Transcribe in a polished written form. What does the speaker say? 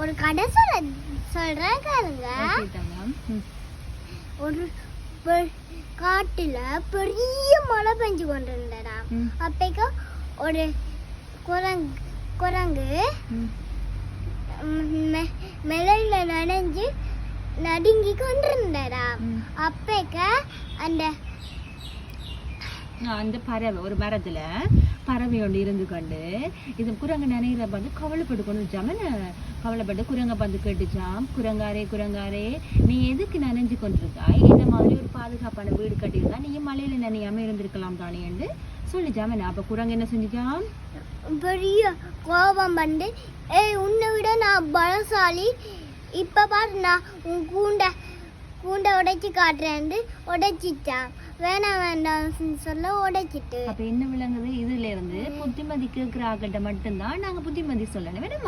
ஒரு கதை சொல்றேன் கேளுங்க. ஒரு காட்டுல பெரிய மழை பெஞ்சு கொண்டு இருந்தடா. அப்பக்க ஒரு குரங்கு மலையில நனைஞ்சு நடுங்கி கொண்டிருந்தடா. அப்பக்க அந்த பறவை ஒரு மரத்துல பறவை ஒன்று இருந்து கொண்டு இது குரங்கு நினைகிற பார்த்து கவலைப்பட்டு கொண்டு வச்சாம கவலைப்பட்டு குரங்கை பார்த்து கேட்டுச்சாம், குரங்காரே நீ எதுக்கு நனைஞ்சு கொண்டிருக்காய்? இந்த மாதிரி ஒரு பாதுகாப்பான வீடு கட்டியிருந்தா நீ மலையில நனையாம இருந்திருக்கலாம் தானே என்று சொல்லிச்சாம. அப்ப குரங்கு என்ன செஞ்சுச்சாம், பெரிய கோபம் வந்து உன்னை விட நான் பலசாலி, இப்ப பாரு நான் உன் கூண்டை உடைச்சு காட்டுறேன் உடைச்சிச்சான். வேண்டாம் சொல்ல உடைச்சிட்டு. அப்ப என்ன விளங்குது, இதுல இருந்து புத்திமதி கேட்கிற ஆக்கிட்ட மட்டும்தான் நாங்க புத்திமதி சொல்லணும்.